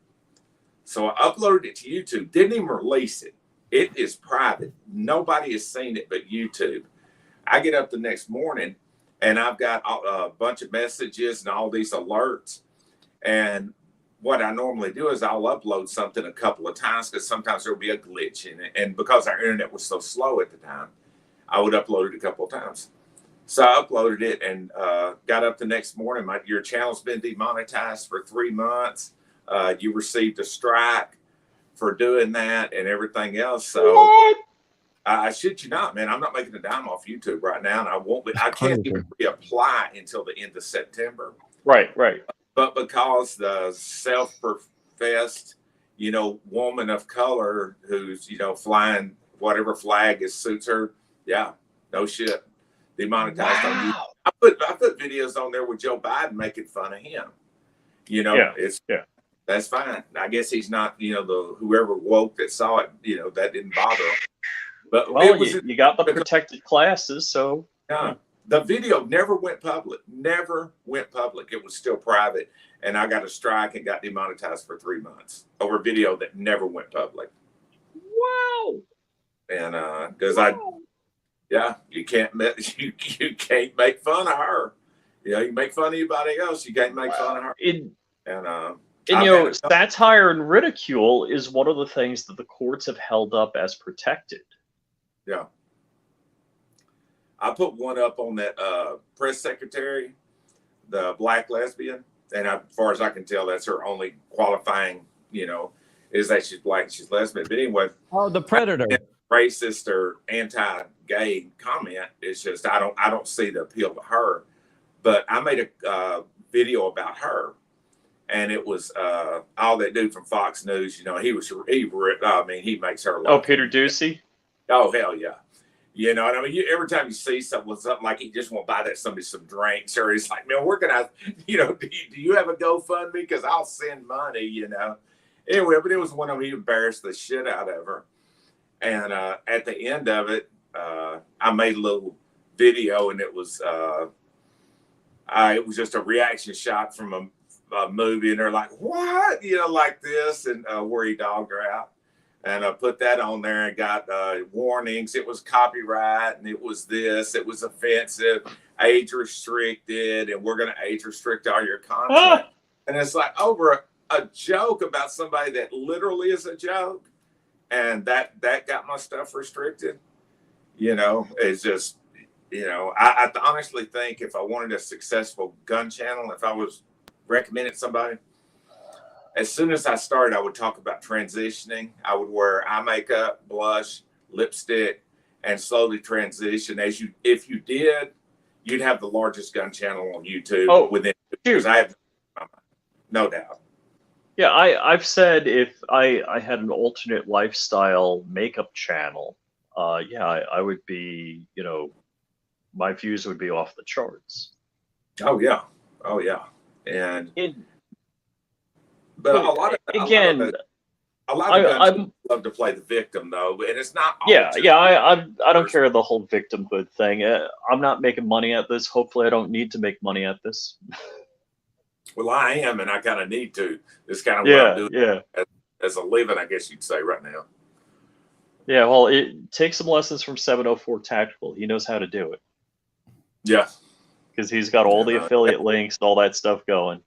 So I uploaded it to YouTube, didn't even release it. It is private. Nobody has seen it but YouTube. I get up the next morning and I've got a bunch of messages and all these alerts. And what I normally do is I'll upload something a couple of times because sometimes there'll be a glitch in it. And because our internet was so slow at the time, I would upload it a couple of times. So I uploaded it and got up the next morning. Your channel's been demonetized for 3 months. You received a strike for doing that and everything else. So What? I shit you not, man. I'm not making a dime off YouTube right now, and I won't be. I can't even reapply until the end of September. Right. But because the self-professed, woman of color who's, flying whatever flag suits her, yeah, no shit, demonetized on YouTube. I put videos on there with Joe Biden making fun of him. That's fine. I guess he's not, the whoever woke that saw it, that didn't bother him. But you got the protected classes, so yeah. The video never went public. Never went public. It was still private, and I got a strike and got demonetized for 3 months over a video that never went public. Wow. And because you can't make fun of her. You can make fun of anybody else. You can't make fun of her. And satire and ridicule is one of the things that the courts have held up as protected. Yeah. I put one up on that press secretary, the black lesbian, and as far as I can tell, that's her only qualifying, is that she's black, she's lesbian. But anyway, the predator, racist or anti-gay comment. It's just I don't see the appeal to her. But I made a video about her, and it was all that dude from Fox News. He makes her. Oh, Peter Ducey. Oh hell yeah. And I mean, every time you see something like he just want to buy somebody some drinks, or he's like, man, where can I, do you have a GoFundMe? Because I'll send money, Anyway, but it was one of them, he embarrassed the shit out of her. And at the end of it, I made a little video, and it was just a reaction shot from a movie, and they're like, what? Like this, and where he dogged her out. And I put that on there and got warnings. It was copyright, and it was this. It was offensive, age restricted, and we're going to age restrict all your content. And it's like over a joke about somebody that literally is a joke, and that got my stuff restricted. It's just, I honestly think if I wanted a successful gun channel, if I was recommending somebody, as soon as I started, I would talk about transitioning. I would wear eye makeup, blush, lipstick, and slowly transition. If you did, you'd have the largest gun channel on YouTube within 2 years. I have no doubt. Yeah, I've said if I had an alternate lifestyle makeup channel, I would be, my views would be off the charts. Oh yeah, and. But a lot of guys love to play the victim, though, and it's not. I don't care the whole victimhood thing. I'm not making money at this. Hopefully, I don't need to make money at this. Well, I am, and I kind of need to. It's kind of what I'm doing as a living, I guess you'd say, right now. Yeah, well, it takes some lessons from 704 Tactical. He knows how to do it. Yeah, because he's got all the affiliate links and all that stuff going.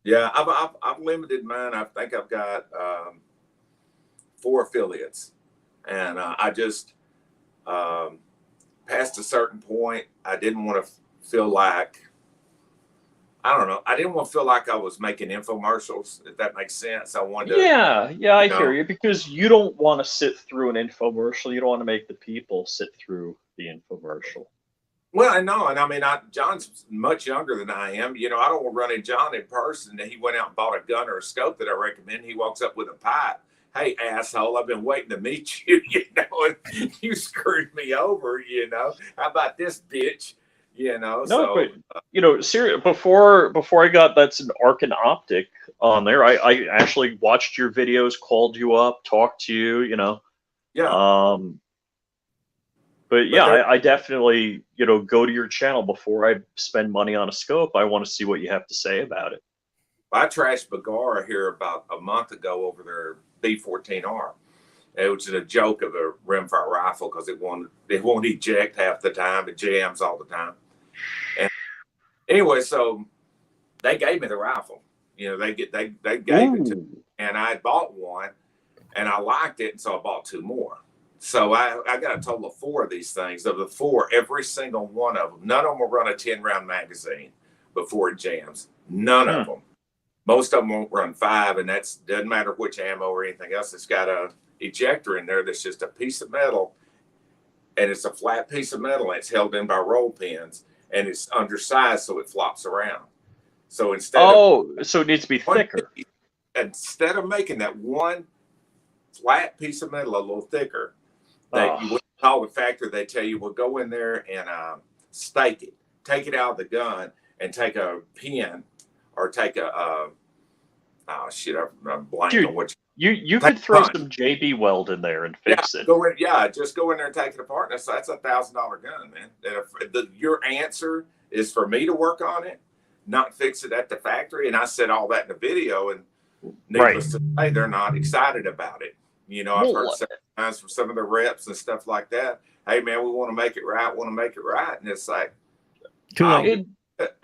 Yeah, I've limited mine. I think I've got 4 affiliates, and I just past a certain point, I didn't want to feel like I didn't want to feel like I was making infomercials. If that makes sense, I wanted to. Yeah, I hear you, because you don't want to sit through an infomercial. You don't want to make the people sit through the infomercial. Well, I know, and I mean, John's much younger than I am. I don't want to run into John in person. He went out and bought a gun or a scope that I recommend. He walks up with a pipe. Hey, asshole, I've been waiting to meet you, and you screwed me over, How about this, bitch? Seriously, before I got that's an Arcan Optic on there, I actually watched your videos, called you up, talked to you, Yeah. But yeah, I definitely, go to your channel before I spend money on a scope. I want to see what you have to say about it. I trashed Bagara here about a month ago over their B14R. It was a joke of a rimfire rifle because it won't eject half the time. It jams all the time. And anyway, so they gave me the rifle. They gave it to me, and I bought one, and I liked it, and so I bought 2 more. So I got a total of 4 of these things. Of the 4, every single one of them, none of them will run a 10-round magazine before it jams. None of them. Most of them won't run 5, and that's doesn't matter which ammo or anything else. It's got a ejector in there that's just a piece of metal, and it's a flat piece of metal, and it's held in by roll pins, and it's undersized so it flops around. So so it needs to be thicker. Instead of making that one flat piece of metal a little thicker, that you would call the factory, they tell you, well, go in there and stake it, take it out of the gun, and take a pin or take a I'm blanking on what you could throw some JB Weld in there and fix it. Just go in there and take it apart. That's a $1,000 gun, man. And your answer is for me to work on it, not fix it at the factory. And I said all that in the video, and needless to say, they're not excited about it. You know, I've heard several times from some of the reps and stuff like that. Hey, man, we want to make it right. And it's like,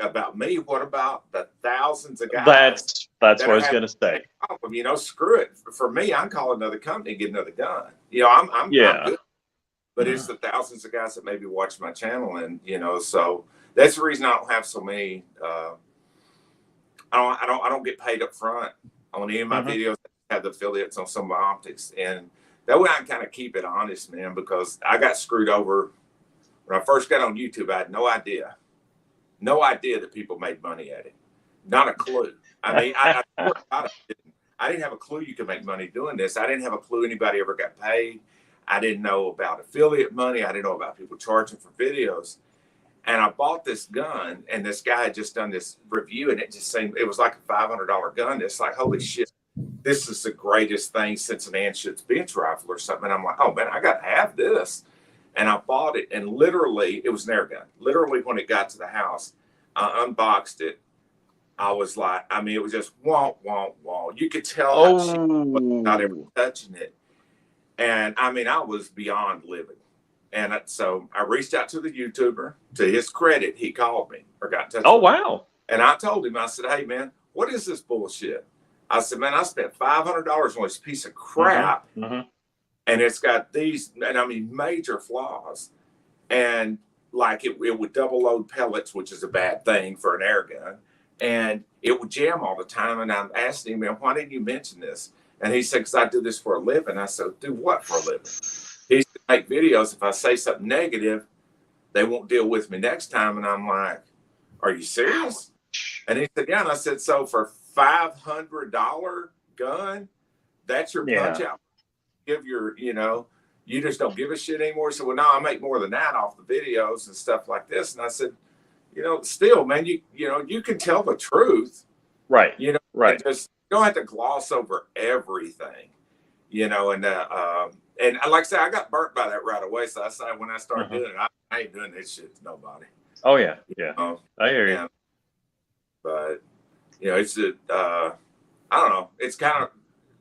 about me. What about the thousands of guys? That's what I was going to say. You know, screw it. For me, I'm calling another company and get another gun. You know, I'm good. But it's the thousands of guys that maybe watch my channel, and you know, so that's the reason I don't have so many. I don't get paid up front on any of my videos. I have the affiliates on some of my optics, and that way I can kind of keep it honest, man. Because I got screwed over when I first got on YouTube. I had no idea that people made money at it. Not a clue. I mean, I didn't have a clue you could make money doing this. I didn't have a clue anybody ever got paid. I didn't know about affiliate money. I didn't know about people charging for videos. And I bought this gun, and this guy had just done this review, and it just seemed, it was like a $500 gun. It's like, holy shit, this is the greatest thing since an Anschutz bench rifle or something. And I'm like, oh man, I got to have this. And I bought it, and literally, it was an air gun. Literally, when it got to the house, I unboxed it. I was like, I mean, it was just wah, wah, wah. You could tell how cheap it was without ever touching it. And I mean, I was beyond livid. And so I reached out to the YouTuber. To his credit, he called me or got in touch with me. Oh, wow. And I told him, I said, hey, man, what is this bullshit? I said, man, I spent $500 on this piece of crap. And it's got these, and I mean, major flaws. And like it would double load pellets, which is a bad thing for an air gun. And it would jam all the time. And I'm asking him, man, why didn't you mention this? And he said, because I do this for a living. I said, do what for a living? He said, make videos. If I say something negative, they won't deal with me next time. And I'm like, are you serious? And he said, yeah. And I said, so for $500 gun, that's your punch out. Give your, you know, you just don't give a shit anymore. So, well, no, I make more than that off the videos and stuff like this. And I said, you know, still, man, you know, you can tell the truth. Right. You know, just you don't have to gloss over everything, you know, and like I said, I got burnt by that right away. So I said, when I started doing it, I ain't doing this shit to nobody. Oh, yeah. Yeah. I hear you. But, you know, it's, I don't know. It's kind of,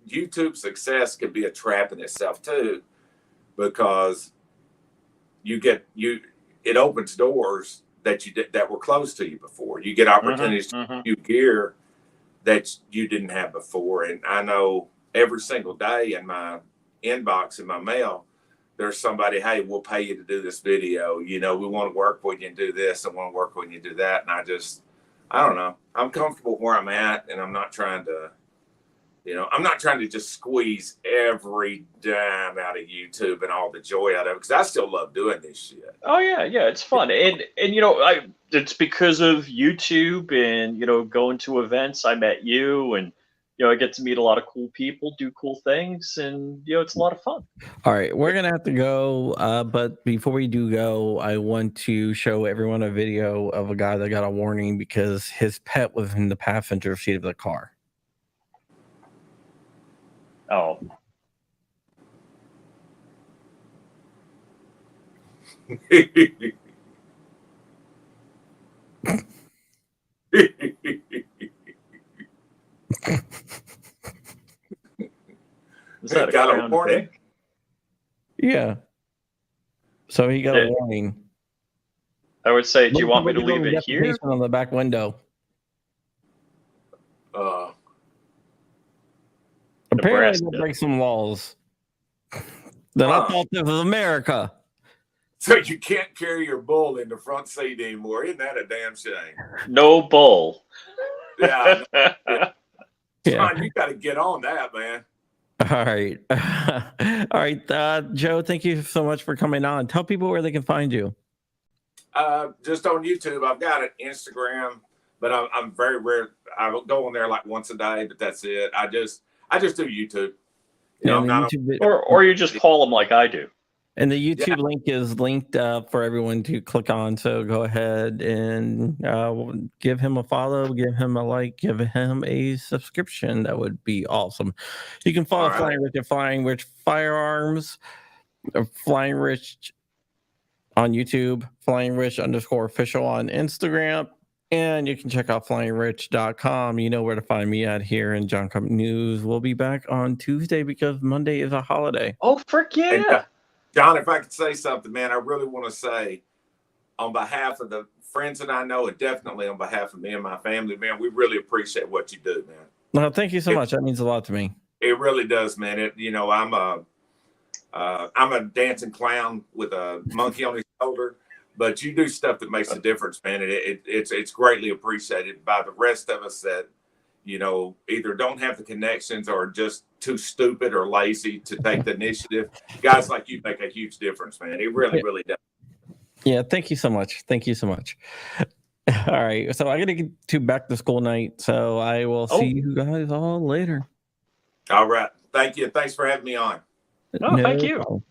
YouTube success can be a trap in itself too, because it opens doors that were closed to you before. You get opportunities to view gear that you didn't have before. And I know every single day in my inbox, in my mail, there's somebody, hey, we'll pay you to do this video. You know, we want to work with you and do this, and want to work with you and do that. And I don't know. I'm comfortable where I'm at, and I'm not trying to, you know, I'm not trying to just squeeze every dime out of YouTube and all the joy out of it, because I still love doing this shit. Oh yeah, it's fun, and you know, it's because of YouTube and you know, going to events. I met you, and you know, I get to meet a lot of cool people, do cool things, and you know, it's a lot of fun. All right, we're gonna have to go, but before we do go, I want to show everyone a video of a guy that got a warning because his pet was in the passenger seat of the car. Oh. Is that a got a warning? Pick? Yeah. So he got a warning. I would say, do you want me to leave it here? On the back window. Apparently, they break some laws. The Huh. Untouchables of America. So you can't carry your bull in the front seat anymore. Isn't that a damn shame? No bull. Yeah. Yeah. John, you got to get on that, man. All right. All right. Joe, thank you so much for coming on. Tell people where they can find you. Just on YouTube. I've got an Instagram, but I'm very rare. I go on there like once a day, but that's it. I just do YouTube. You know, And I'm the not YouTube, Or you just call them like I do. and the YouTube link is linked for everyone to click on. So go ahead and give him a follow, give him a like, give him a subscription. That would be awesome. You can follow All right. Flying Rich at Flying Rich Firearms, or Flying Rich on YouTube, Flying Rich _official on Instagram. And you can check out flyingrich.com. You know where to find me at here in John Cup News. We'll be back on Tuesday because Monday is a holiday. Oh, frick And, yeah. John, if I could say something, man, I really want to say on behalf of the friends that I know, and definitely on behalf of me and my family, man, we really appreciate what you do, man. No, thank you so much. That means a lot to me. It really does, man. I'm a dancing clown with a monkey on his shoulder, but you do stuff that makes a difference, man. It's greatly appreciated by the rest of us that, you know, either don't have the connections or just too stupid or lazy to take the initiative. Guys like you make a huge difference, man. It really, really does. Yeah, thank you so much. Thank you so much. All right. So I got to get to back to school night. So I will see you guys all later. All right. Thank you. Thanks for having me on. Oh, thank No you. problem.